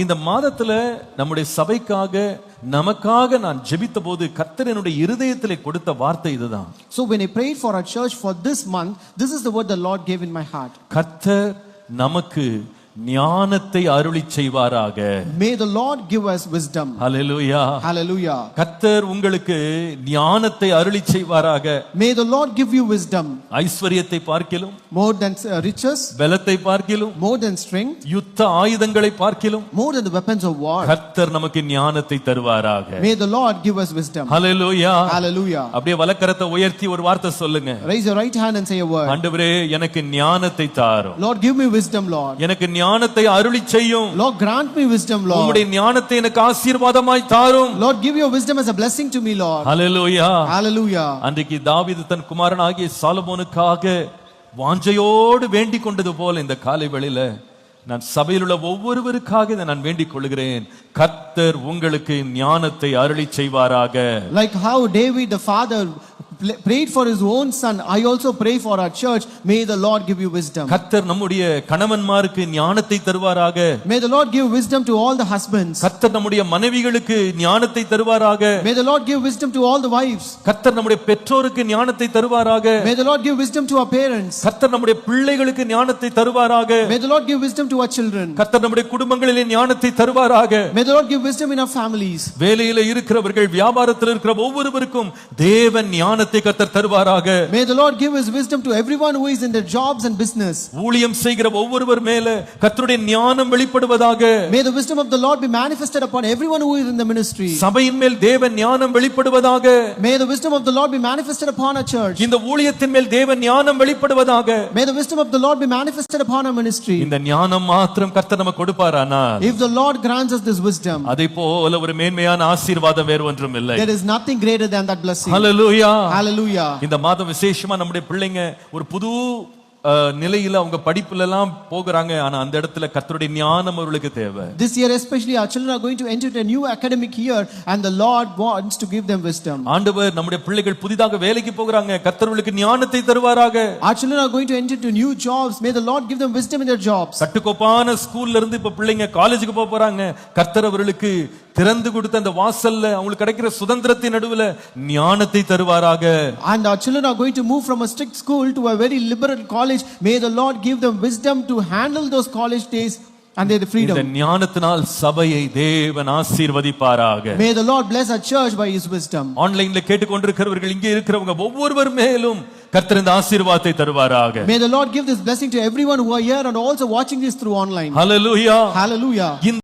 இந்த மாதத்துல நம்முடைய சபைக்காக நமக்காக நான் ஜெபித்த போது கர்த்தர் என்னுடைய இருதயத்திலே கொடுத்த வார்த்தை இதுதான். So when I prayed for our church for this month, this is the word the Lord gave in my heart. கர்த்தர் நமக்கு ஞானத்தை அருளி செய்வாராக. May the Lord give us wisdom. Hallelujah. Hallelujah. கர்த்தர் உங்களுக்கு ஞானத்தை அருளி செய்வாராக. May the Lord give you wisdom. ஐஸ்வரியத்தை பார்க்கிலும், more than riches, பலத்தை பார்க்கிலும், more than strength, யுத்த ஆயுதங்களை பார்க்கிலும், more than the weapons of war. கர்த்தர் நமக்கு ஞானத்தை தருவாராக. May the Lord give us wisdom. Hallelujah. Hallelujah. அப்படியே வலக்கரத்தை உயர்த்தி ஒரு வார்த்தை சொல்லுங்க. Raise your right hand and say a word. ஆண்டவரே எனக்கு ஞானத்தை தாரும். Lord, give me wisdom, Lord. எனக்கு ஞானத்தை அருளி செய்யும். Lord, grant me wisdom, Lord. உம்முடைய ஞானத்தை எனக்கு ஆசீர்வாதமாய் தாரும். Lord, give your wisdom as a blessing to me, Lord. Hallelujah. Hallelujah. அன்றைக்கு தாவீது தன் குமாரனாகிய சாலமோனுக்காக வாஞ்சையோடு வேண்டிக் கொண்டது போல இந்த காலை வேளையில நான் சபையில் உள்ள ஒவ்வொருவருக்காக இதை நான் வேண்டிக் கொள்கிறேன். கர்த்தர் உங்களுக்கு ஞானத்தை அருளி செய்வாராக. Like how David the father prayed for his own son, I also pray for our church. May the Lord give you wisdom. கர்த்தர் நம்முடைய கணவன்மாருக்கு ஞானத்தை தருவாராக. May the Lord give wisdom to all the husbands. கர்த்தர் நம்முடைய மனைவிகளுக்கு ஞானத்தை தருவாராக. May the Lord give wisdom to all the wives. கர்த்தர் நம்முடைய பெற்றோருக்கு ஞானத்தை தருவாராக. May the Lord give wisdom to our parents. கர்த்தர் நம்முடைய பிள்ளைகளுக்கு ஞானத்தை தருவாராக. May the Lord give wisdom to our children. கர்த்தர் நம்முடைய குடும்பங்களிலே ஞானத்தை தருவாராக. May the Lord give wisdom in our families. வேலையில இருக்கிறவர்கள், வியாபாரத்தில் இருக்கிற ஒவ்வொருவருக்கும் தேவன் ஞானத்தை கர்த்தர் தருவாராக. May the Lord give his wisdom to everyone who is in their jobs and business. ஊழியம் செய்கிற ஒவ்வொருவர் மேல கர்த்தருடைய ஞானம் வெளிப்படுவதாக. May the wisdom of the Lord be manifested upon everyone who is in the ministry. சபையின் மேல் தேவன் ஞானம் வெளிப்படுவதாக. May the wisdom of the Lord be manifested upon our church. இந்த ஊழியத்தின் மேல் தேவன் ஞானம் வெளிப்படுவதாக. May the wisdom of the Lord be manifested upon our ministry. இந்த ஞானம் மாத்திரம் கர்த்தர் நமக்கு கொடுப்பாரானா, if the Lord grants us this wisdom, அதை போல ஒரு மேன்மையான ஆசீர்வாதம் வேறு ஒன்றும் இல்லை. there is nothing greater than that blessing. Hallelujah. Hallelujah. இந்த மாதம் விசேஷமா நம்முடைய பிள்ளைங்க ஒரு புது நிலையில அவங்க படிப்புல எல்லாம் போகிறாங்க. ஆனா அந்த இடத்துல கர்த்தருடைய ஞானம் அவர்களுக்கு தேவை. This year especially our children are going to enter a new academic year and the Lord wants to give them wisdom. ஆண்டவர் நம்முடைய பிள்ளைகள் புதிதாக வேலைக்கு போகிறாங்க. கர்த்தர் அவர்களுக்கு ஞானத்தை தருவாராக. Our children are going to enter into new jobs. May the Lord give them wisdom in their jobs. கட்டுக்கோப்பான ஸ்கூல்ல இருந்து இப்ப பிள்ளைங்க காலேஜுக்கு போறாங்க. கர்த்தர் அவர்களுக்கு திறந்து கொடுத்த அந்த வாசல்ல அவங்களுக்கு கிடைக்கிற சுதந்திரத்தின் நடுவுல ஞானத்தை தருவாராக. And our children are going to move from a strict school to a very liberal college. May the Lord give them wisdom to handle those college days and their freedom. இந்த ஞானத்தினால் சபையை தேவன் ஆசீர்வதிப்பாராக. May the Lord bless our church by his wisdom. ஆன்லைன்ல கேட்டுக்கொண்டிருக்கிறவர்கள், இங்கே இருக்கிறவங்க ஒவ்வொருவர் மேலும் கர்த்தர் இந்த ஆசீர்வாதத்தை தருவாராக. May the Lord give this blessing to everyone who are here and also watching this through online. Hallelujah. Hallelujah.